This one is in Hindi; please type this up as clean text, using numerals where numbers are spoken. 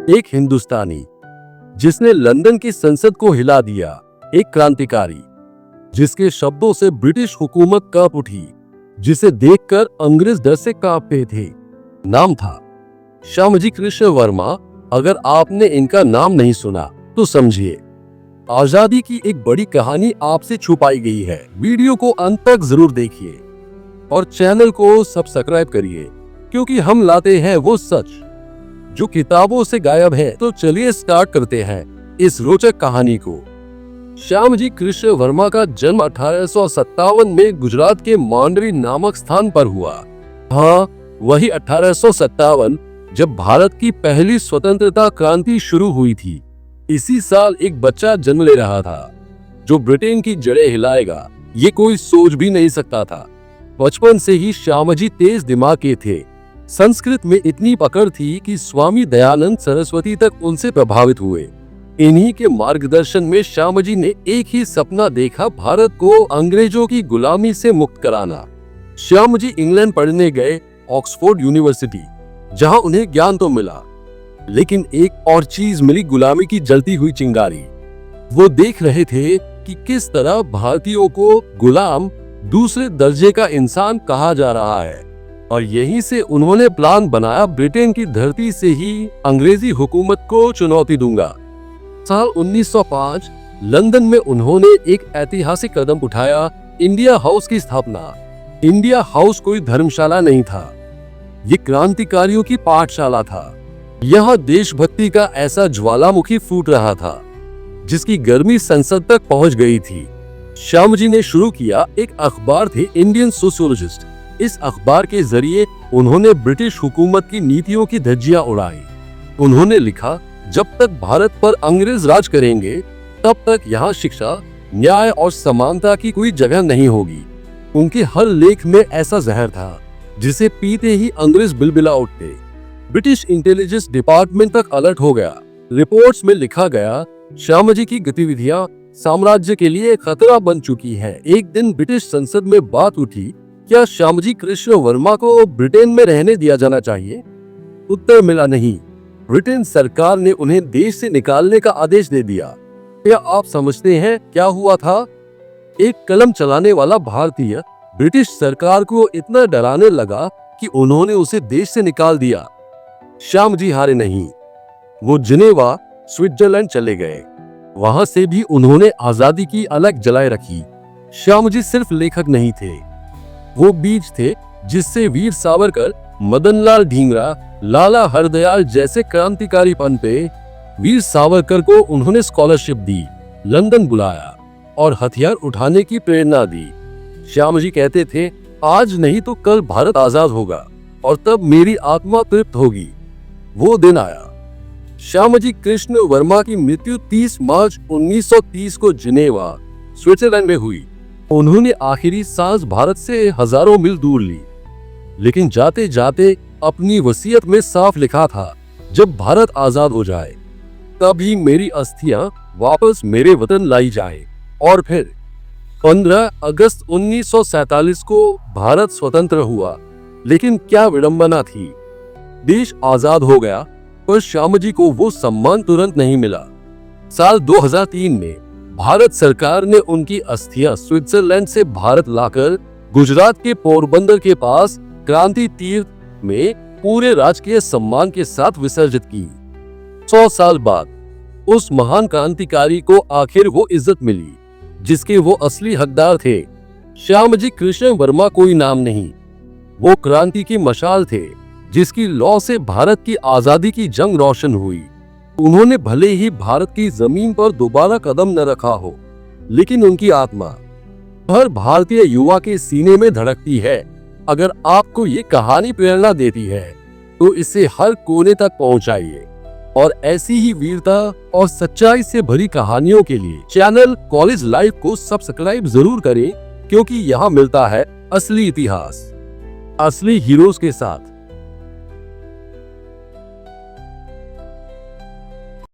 एक हिंदुस्तानी जिसने लंदन की संसद को हिला दिया, एक क्रांतिकारी जिसके शब्दों से ब्रिटिश हुकूमत कांप उठी, जिसे देखकर अंग्रेज डर से कांपते थे। नाम था श्यामजी कृष्ण वर्मा। अगर आपने इनका नाम नहीं सुना तो समझिए, आजादी की एक बड़ी कहानी आपसे छुपाई गई है। वीडियो को अंत तक जरूर देखिए और चैनल को सब्सक्राइब करिए, क्योंकि हम लाते हैं वो सच जो किताबों से गायब है। तो चलिए स्टार्ट करते हैं इस रोचक कहानी को। श्यामजी कृष्ण वर्मा का जन्म 1857 में गुजरात के मांडवी नामक स्थान पर हुआ। हाँ, वही 1857, जब भारत की पहली स्वतंत्रता क्रांति शुरू हुई थी। इसी साल एक बच्चा जन्म ले रहा था जो ब्रिटेन की जड़ें हिलाएगा, ये कोई सोच भी नहीं सकता था। बचपन से ही श्यामजी तेज दिमाग के थे। संस्कृत में इतनी पकड़ थी कि स्वामी दयानंद सरस्वती तक उनसे प्रभावित हुए। इन्हीं के मार्गदर्शन में श्यामजी ने एक ही सपना देखा, भारत को अंग्रेजों की गुलामी से मुक्त कराना। श्यामजी इंग्लैंड पढ़ने गए, ऑक्सफोर्ड यूनिवर्सिटी, जहां उन्हें ज्ञान तो मिला, लेकिन एक और चीज मिली, गुलामी की जलती हुई चिंगारी। वो देख रहे थे कि किस तरह भारतीयों को गुलाम, दूसरे दर्जे का इंसान कहा जा रहा है। और यहीं से उन्होंने प्लान बनाया, ब्रिटेन की धरती से ही अंग्रेजी हुकूमत को चुनौती दूंगा। साल 1905 लंदन में उन्होंने एक ऐतिहासिक कदम उठाया, इंडिया हाउस की स्थापना। इंडिया हाउस कोई धर्मशाला नहीं था, ये क्रांतिकारियों की पाठशाला था। यहाँ देशभक्ति का ऐसा ज्वालामुखी फूट रहा था जिसकी गर्मी संसद तक पहुंच गई थी। श्यामजी ने शुरू किया, एक अखबार थे इंडियन सोशियोलॉजिस्ट। इस अखबार के जरिए उन्होंने ब्रिटिश हुकूमत की नीतियों की धज्जियां उड़ाई। उन्होंने लिखा, जब तक भारत पर अंग्रेज राज करेंगे तब तक यहाँ शिक्षा, न्याय और समानता की कोई जगह नहीं होगी। उनके हर लेख में ऐसा जहर था जिसे पीते ही अंग्रेज बिलबिला उठते। ब्रिटिश इंटेलिजेंस डिपार्टमेंट तक अलर्ट हो गया। रिपोर्ट्स में लिखा गया, श्यामजी की गतिविधियां साम्राज्य के लिए खतरा बन चुकी है। एक दिन ब्रिटिश संसद में बात उठी, क्या श्यामजी कृष्ण वर्मा को ब्रिटेन में रहने दिया जाना चाहिए? उत्तर मिला नहीं। ब्रिटेन सरकार ने उन्हें देश से निकालने का आदेश दे दिया। क्या आप समझते हैं क्या हुआ था? एक कलम चलाने वाला भारतीय ब्रिटिश सरकार को इतना डराने लगा कि उन्होंने उसे देश से निकाल दिया। श्यामजी हारे नहीं, वो जिनेवा, स्विट्जरलैंड चले गए। वहां से भी उन्होंने आजादी की अलग जलाए रखी। श्यामजी सिर्फ लेखक नहीं थे, वो बीज थे जिससे वीर सावरकर, मदनलाल ढींगरा, लाला हरदयाल जैसे क्रांतिकारी पनपे। वीर सावरकर को उन्होंने स्कॉलरशिप दी, लंदन बुलाया और हथियार उठाने की प्रेरणा दी। श्यामजी कहते थे, आज नहीं तो कल भारत आजाद होगा और तब मेरी आत्मा तृप्त होगी। वो दिन आया। श्यामजी कृष्ण वर्मा की मृत्यु 30 मार्च 1930 को जिनेवा, स्विट्जरलैंड में हुई। उन्होंने आखिरी सांस भारत से हजारों मील दूर ली, लेकिन जाते जाते अपनी वसीयत में साफ लिखा था, जब भारत आजाद हो जाए तभी मेरी अस्थियां वापस मेरे वतन लाई जाए। और फिर 15 अगस्त 1947 को भारत स्वतंत्र हुआ। लेकिन क्या विडंबना थी, देश आजाद हो गया पर श्यामजी को वो सम्मान तुरंत नहीं मिला। साल 2003 में भारत सरकार ने उनकी अस्थियां स्विट्जरलैंड से भारत लाकर गुजरात के पोरबंदर के पास क्रांति तीर्थ में पूरे राजकीय सम्मान के साथ विसर्जित की। 100 साल बाद उस महान क्रांतिकारी को आखिर वो इज्जत मिली जिसके वो असली हकदार थे। श्यामजी कृष्ण वर्मा कोई नाम नहीं, वो क्रांति की मशाल थे जिसकी लौ से भारत की आजादी की जंग रोशन हुई। उन्होंने भले ही भारत की जमीन पर दोबारा कदम न रखा हो, लेकिन उनकी आत्मा हर भारतीय युवा के सीने में धड़कती है। अगर आपको ये कहानी प्रेरणा देती है तो इसे हर कोने तक पहुंचाइए। और ऐसी ही वीरता और सच्चाई से भरी कहानियों के लिए चैनल कॉलेज लाइफ को सब्सक्राइब जरूर करें, क्योंकि यहाँ मिलता है असली इतिहास, असली हीरोज के साथ।